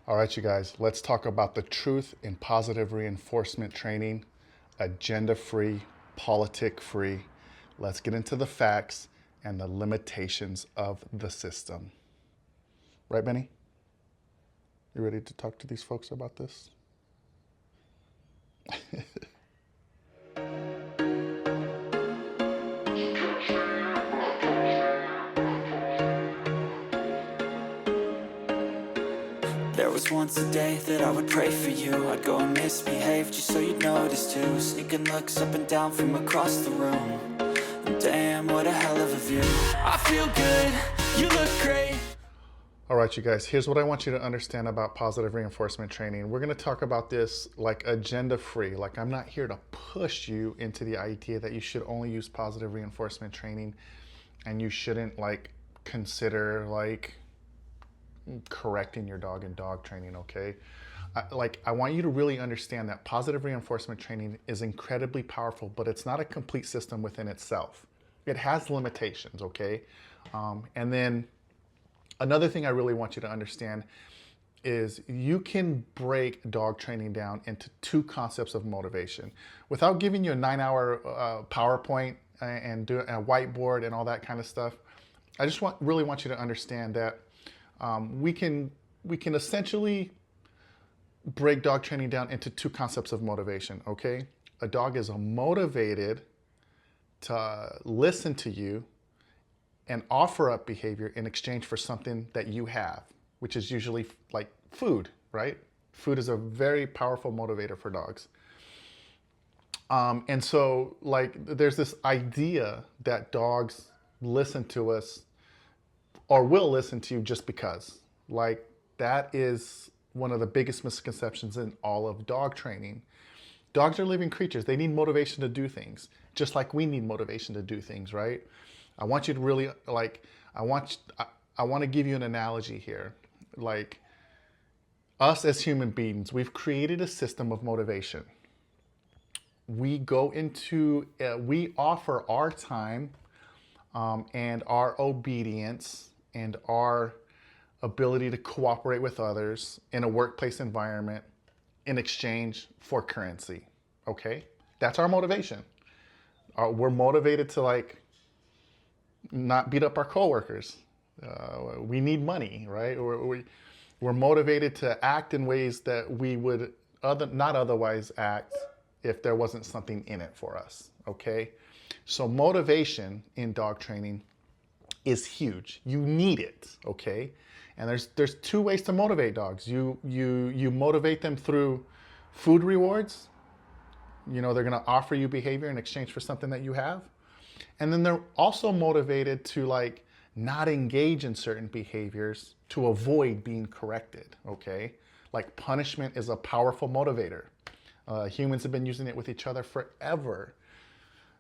All right, you guys, let's talk about the truth in positive reinforcement training, agenda-free, politic-free. Let's get into the facts and the limitations of the system. Right, Benny? You ready to talk to these folks about this? There was once a day that I would pray for you. I'd go and misbehave just so you'd notice too. Sneaking looks up and down from across the room. And damn, what a hell of a view. I feel good, you look great. All right, you guys, here's what I want you to understand about positive reinforcement training. We're going to talk about this like agenda-free. Like, I'm not here to push you into the idea that you should only use positive reinforcement training and you shouldn't like consider like correcting your dog in dog training, okay? I want you to really understand that positive reinforcement training is incredibly powerful, but it's not a complete system within itself. It has limitations, okay? And then another thing I really want you to understand is you can break dog training down into two concepts of motivation. Without giving you a 9-hour PowerPoint and do a whiteboard and all that kind of stuff, I just really want you to understand that we can essentially break dog training down into two concepts of motivation, okay? A dog is motivated to listen to you and offer up behavior in exchange for something that you have, which is usually like food, right? Food is a very powerful motivator for dogs. And so like there's this idea that dogs listen to us or will listen to you just because. Like, that is one of the biggest misconceptions in all of dog training. Dogs are living creatures. They need motivation to do things, just like we need motivation to do things, right? I want you to really, like, I want to give you an analogy here. Like, us as human beings, we've created a system of motivation. We go into, we offer our time and our obedience and our ability to cooperate with others in a workplace environment in exchange for currency, okay? That's our motivation. We're motivated to like not beat up our coworkers. We need money, right? We're motivated to act in ways that we would not otherwise act if there wasn't something in it for us, okay? So motivation in dog training is huge. You need it, okay? And there's two ways to motivate dogs. You motivate them through food rewards. You know, they're gonna offer you behavior in exchange for something that you have. And then they're also motivated to like not engage in certain behaviors to avoid being corrected, okay? Like punishment is a powerful motivator. Humans have been using it with each other forever.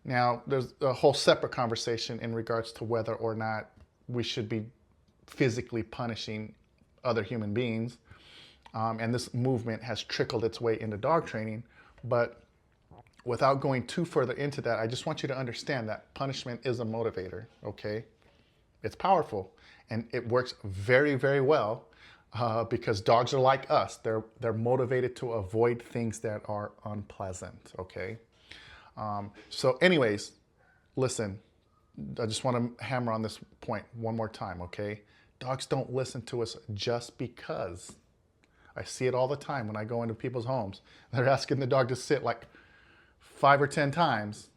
Now, there's a whole separate conversation in regards to whether or not we should be physically punishing other human beings. And this movement has trickled its way into dog training. But without going too further into that, I just want you to understand that punishment is a motivator, okay? It's powerful and it works very, very well because dogs are like us. They're motivated to avoid things that are unpleasant, okay? So anyways, listen, I just want to hammer on this point one more time, okay? Dogs don't listen to us just because. I see it all the time when I go into people's homes. They're asking the dog to sit like 5 or 10 times,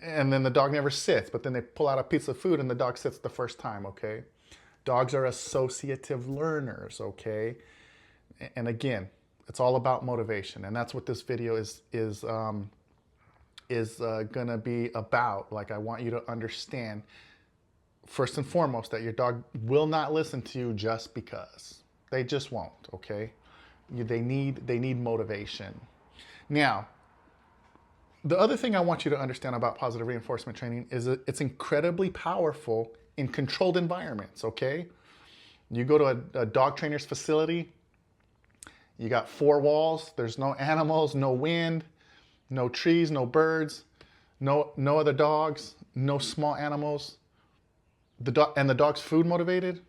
and then the dog never sits, but then they pull out a piece of food and the dog sits the first time, okay? Dogs are associative learners, okay? And again, it's all about motivation, and that's what this video is gonna be about. Like, I want you to understand, first and foremost, that your dog will not listen to you just because. They just won't, okay? They need motivation. Now, the other thing I want you to understand about positive reinforcement training is that it's incredibly powerful in controlled environments, okay? You go to a dog trainer's facility, you got 4 walls, there's no animals, no wind, no trees, no birds, no other dogs, no small animals. And the dog's food motivated,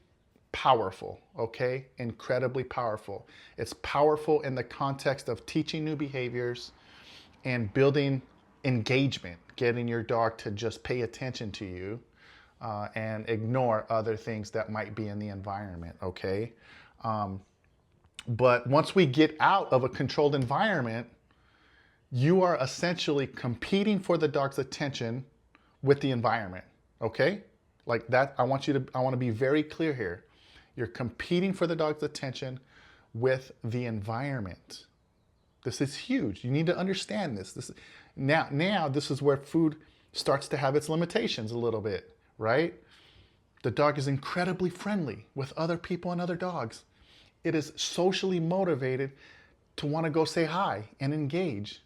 powerful, okay? Incredibly powerful. It's powerful in the context of teaching new behaviors and building engagement, getting your dog to just pay attention to you and ignore other things that might be in the environment, okay? But once we get out of a controlled environment, you are essentially competing for the dog's attention with the environment, okay? Like that, I want to be very clear here. You're competing for the dog's attention with the environment. This is huge. You need to understand this. Now this is where food starts to have its limitations a little bit, right? The dog is incredibly friendly with other people and other dogs. It is socially motivated to want to go say hi and engage.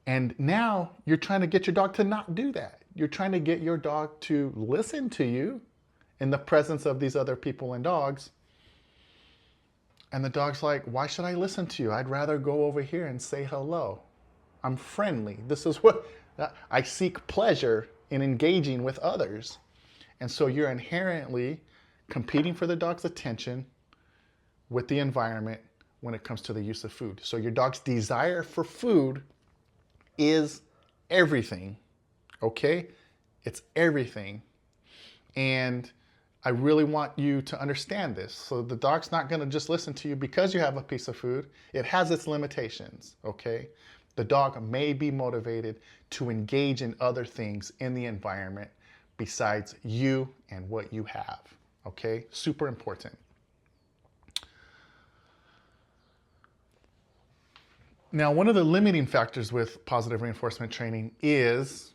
And now you're trying to get your dog to not do that. You're trying to get your dog to listen to you in the presence of these other people and dogs. And the dog's like, why should I listen to you? I'd rather go over here and say hello. I'm friendly. This is what I seek pleasure in engaging with others. And so you're inherently competing for the dog's attention with the environment when it comes to the use of food. So your dog's desire for food is everything, okay? It's everything. And I really want you to understand this. So the dog's not gonna just listen to you because you have a piece of food. It has its limitations, okay? The dog may be motivated to engage in other things in the environment besides you and what you have, okay? Super important. Now, one of the limiting factors with positive reinforcement training is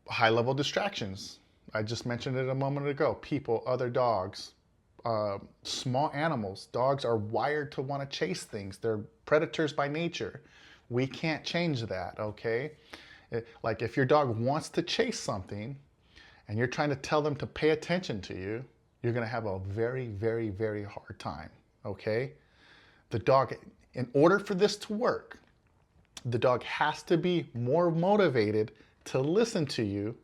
high-level distractions. I just mentioned it a moment ago. People, other dogs, small animals. Dogs are wired to want to chase things. They're predators by nature. We can't change that, okay? Like if your dog wants to chase something and you're trying to tell them to pay attention to you, you're going to have a very, very, very hard time, okay? The dog, in order for this to work, the dog has to be more motivated to listen to you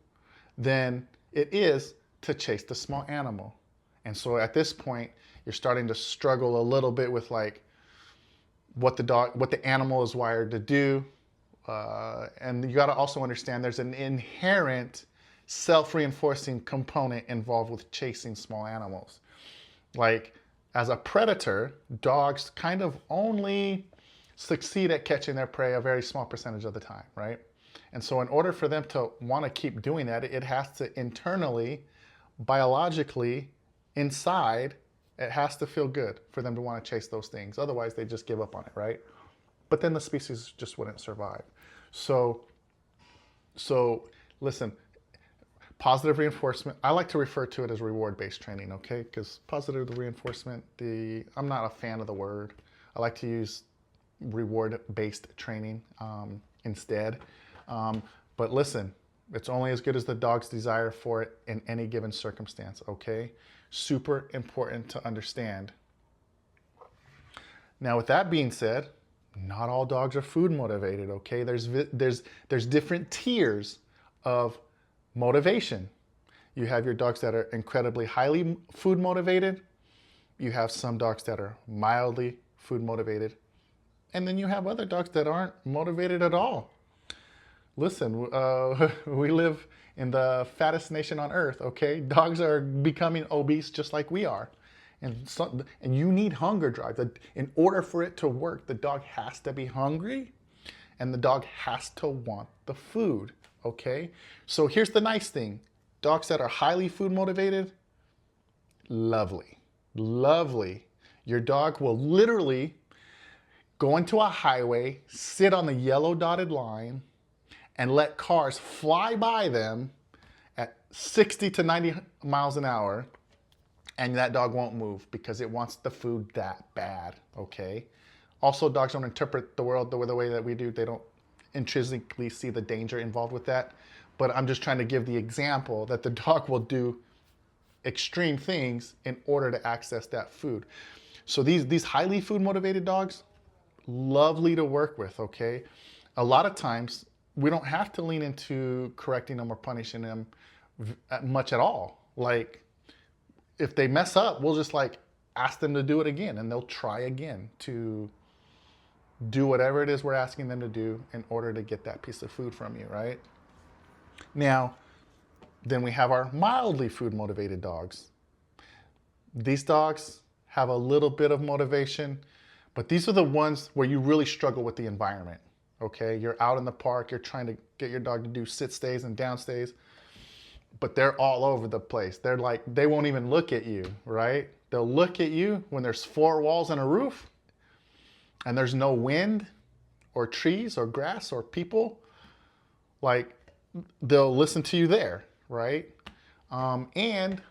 than it is to chase the small animal. And so at this point, you're starting to struggle a little bit with like what the animal is wired to do. And you got to also understand there's an inherent self-reinforcing component involved with chasing small animals. Like, as a predator, dogs kind of only succeed at catching their prey a very small percentage of the time, right? And so in order for them to want to keep doing that, it has to internally, biologically, inside, it has to feel good for them to want to chase those things. Otherwise, they just give up on it, right? But then the species just wouldn't survive. So listen, positive reinforcement, I like to refer to it as reward-based training, okay? Because positive reinforcement, I'm not a fan of the word. I like to use reward-based training instead. But listen, it's only as good as the dog's desire for it in any given circumstance, okay? Super important to understand. Now, with that being said, not all dogs are food motivated, okay? There's different tiers of motivation. You have your dogs that are incredibly highly food motivated. You have some dogs that are mildly food motivated. And then you have other dogs that aren't motivated at all. Listen, we live in the fattest nation on earth, okay? Dogs are becoming obese just like we are. And you need hunger drive. In order for it to work, the dog has to be hungry and the dog has to want the food, okay? So here's the nice thing. Dogs that are highly food motivated, lovely, lovely. Your dog will literally go into a highway, sit on the yellow dotted line, and let cars fly by them at 60 to 90 miles an hour, and that dog won't move because it wants the food that bad, okay? Also, dogs don't interpret the world the way that we do. They don't intrinsically see the danger involved with that. But I'm just trying to give the example that the dog will do extreme things in order to access that food. So these highly food motivated dogs, lovely to work with, okay? A lot of times, we don't have to lean into correcting them or punishing them much at all. Like, if they mess up, we'll just like ask them to do it again, and they'll try again to do whatever it is we're asking them to do in order to get that piece of food from you, right? Now, then we have our mildly food motivated dogs. These dogs have a little bit of motivation, but these are the ones where you really struggle with the environment. Okay, you're out in the park, you're trying to get your dog to do sit stays and down stays, but they're all over the place. They're like, they won't even look at you, right? They'll look at you when there's four walls and a roof and there's no wind or trees or grass or people. Like, they'll listen to you there, right? And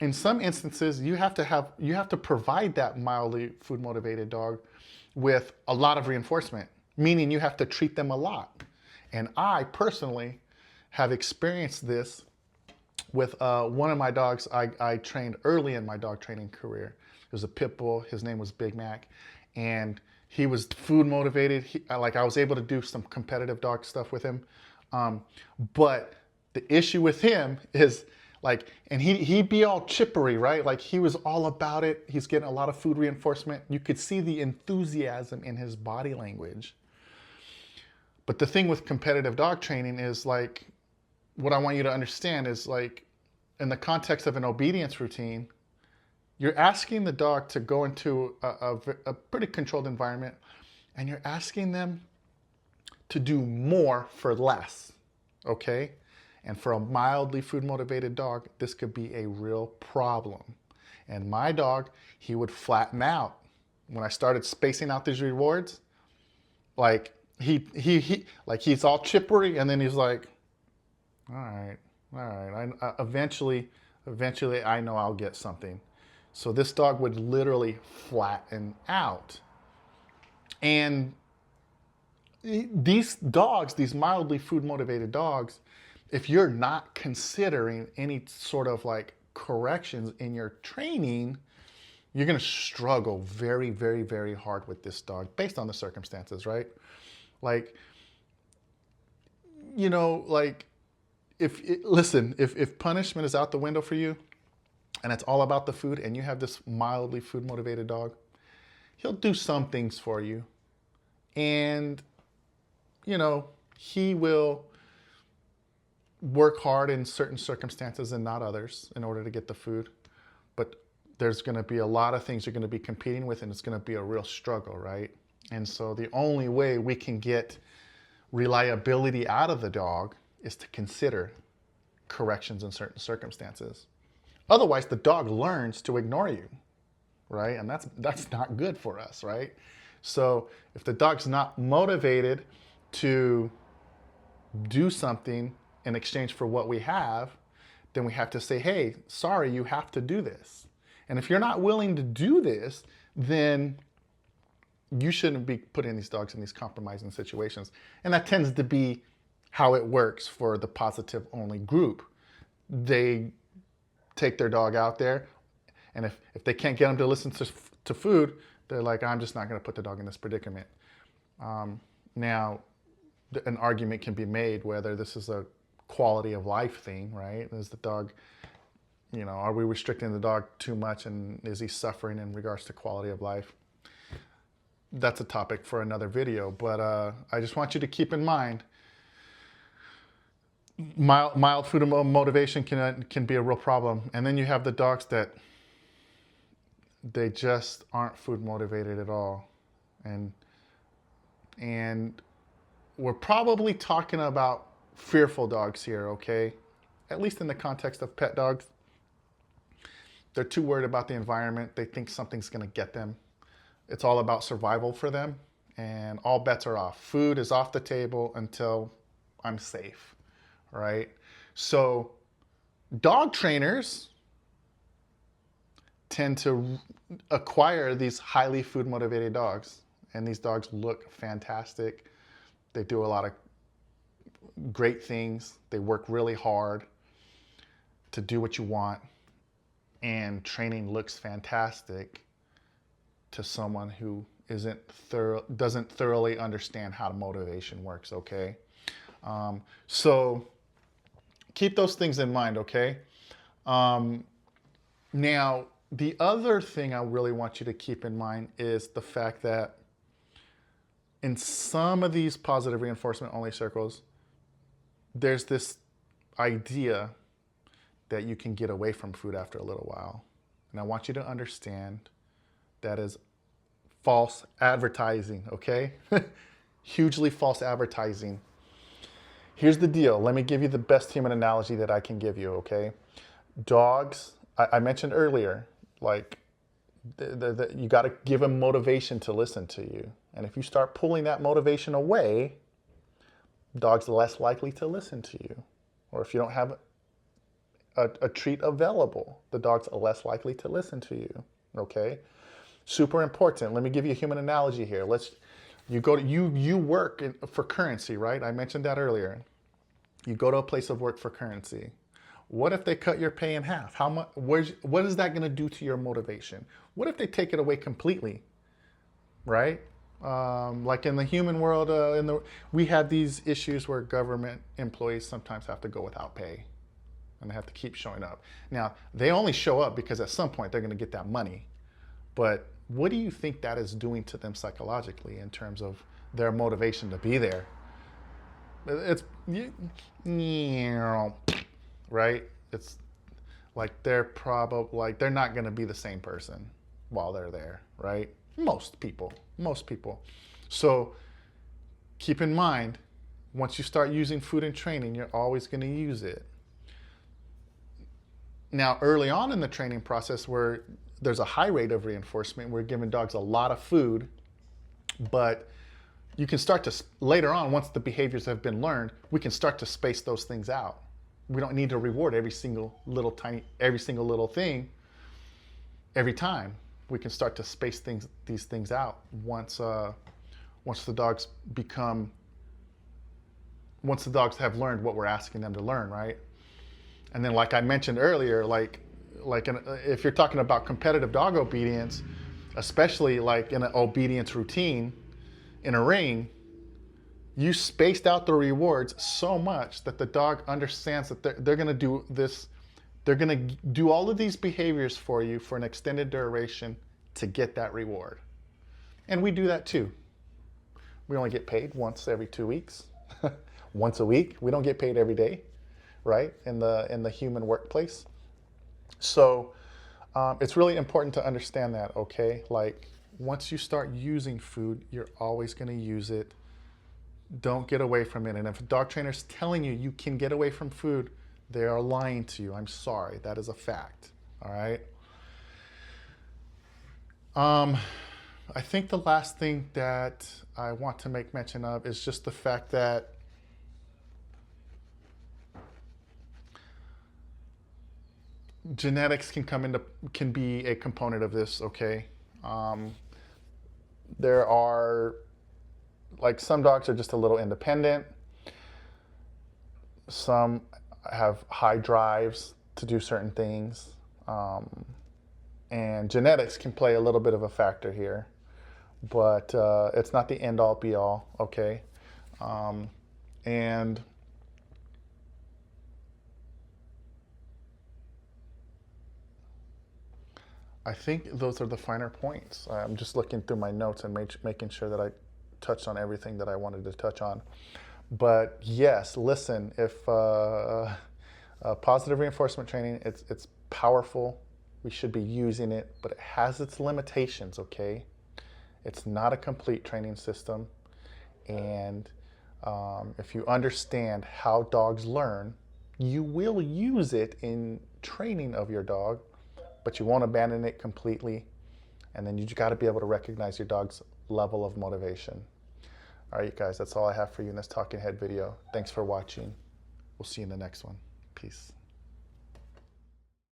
in some instances, you have to provide that mildly food motivated dog with a lot of reinforcement, meaning you have to treat them a lot. And I personally have experienced this with one of my dogs I trained early in my dog training career. It was a pit bull. His name was Big Mac, and he was food motivated. I was able to do some competitive dog stuff with him. But the issue with him is like, and he'd be all chippery, right? Like, he was all about it. He's getting a lot of food reinforcement. You could see the enthusiasm in his body language. But the thing with competitive dog training is, like, what I want you to understand is, like, in the context of an obedience routine, you're asking the dog to go into a pretty controlled environment, and you're asking them to do more for less, okay? And for a mildly food motivated dog, this could be a real problem. And my dog, he would flatten out. When I started spacing out these rewards, like, he's all chippery, and then he's like, all right. Eventually I know I'll get something. So this dog would literally flatten out. And these dogs, these mildly food motivated dogs, if you're not considering any sort of like corrections in your training, you're going to struggle very, very, very hard with this dog based on the circumstances, right? Like, you know, like, if punishment is out the window for you and it's all about the food, and you have this mildly food motivated dog, he'll do some things for you. And, you know, he will work hard in certain circumstances and not others in order to get the food. But there's going to be a lot of things you're going to be competing with, and it's going to be a real struggle, right? And so the only way we can get reliability out of the dog is to consider corrections in certain circumstances. Otherwise, the dog learns to ignore you, right? And that's not good for us, right? So if the dog's not motivated to do something in exchange for what we have, then we have to say, hey, sorry, you have to do this. And if you're not willing to do this, then you shouldn't be putting these dogs in these compromising situations. And that tends to be how it works for the positive only group. They take their dog out there, and if they can't get them to listen to food, they're like, I'm just not going to put the dog in this predicament. Now, an argument can be made whether this is a quality of life thing, right? Is the dog, you know, are we restricting the dog too much, and is he suffering in regards to quality of life? That's a topic for another video, but I just want you to keep in mind, mild food motivation can be a real problem. And then you have the dogs that they just aren't food motivated at all. And we're probably talking about fearful dogs here, okay? At least in the context of pet dogs. They're too worried about the environment. They think something's gonna get them. It's all about survival for them, and all bets are off. Food is off the table until I'm safe, right? So dog trainers tend to acquire these highly food motivated dogs, and these dogs look fantastic. They do a lot of great things. They work really hard to do what you want, and training looks fantastic to someone who doesn't thoroughly understand how motivation works, okay? So keep those things in mind, okay? Now, the other thing I really want you to keep in mind is the fact that in some of these positive reinforcement only circles, there's this idea that you can get away from food after a little while. And I want you to understand that is false advertising, okay? Hugely false advertising. Here's the deal. Let me give you the best human analogy that I can give you, okay? Dogs, I mentioned earlier, like, you got to give them motivation to listen to you. And if you start pulling that motivation away, dogs are less likely to listen to you. Or if you don't have a treat available, the dogs are less likely to listen to you, okay? Super important. Let me give you a human analogy here. You work for currency, right? I mentioned that earlier. You go to a place of work for currency. What if they cut your pay in half? How much? What is that going to do to your motivation? What if they take it away completely? Right? Like in the human world, we have these issues where government employees sometimes have to go without pay, and they have to keep showing up. Now, they only show up because at some point they're going to get that money. But what do you think that is doing to them psychologically in terms of their motivation to be there? It's right? It's like they're not going to be the same person while they're there, right? Most people. So keep in mind, once you start using food in training, you're always going to use it. Now, early on in the training process where there's a high rate of reinforcement, we're giving dogs a lot of food, but you can start to, later on, once the behaviors have been learned, we can start to space those things out. We don't need to reward every single little thing every time. We can start to space these things out once the dogs have learned what we're asking them to learn, right? And then, like I mentioned earlier, if you're talking about competitive dog obedience, especially like in an obedience routine in a ring, you spaced out the rewards so much that the dog understands that they're going to do this. They're going to do all of these behaviors for you for an extended duration to get that reward. And we do that too. We only get paid once every 2 weeks, once a week. We don't get paid every day, right? In the human workplace. So it's really important to understand that, okay? Like, once you start using food, you're always going to use it. Don't get away from it. And if a dog trainer is telling you you can get away from food, they are lying to you. I'm sorry. That is a fact. All right? I think the last thing that I want to make mention of is just the fact that genetics can be a component of this, okay? There are, like, some dogs are just a little independent. Some have high drives to do certain things. And genetics can play a little bit of a factor here, but it's not the end all be all, okay? And I think those are the finer points. I'm just looking through my notes and making sure that I touched on everything that I wanted to touch on. But yes, listen, if positive reinforcement training, it's powerful. We should be using it, but it has its limitations, okay? It's not a complete training system. And if you understand how dogs learn, you will use it in training of your dog, but you won't abandon it completely. And then you just got to be able to recognize your dog's level of motivation. All right, guys, that's all I have for you in this Talking Head video. Thanks for watching. We'll see you in the next one. Peace.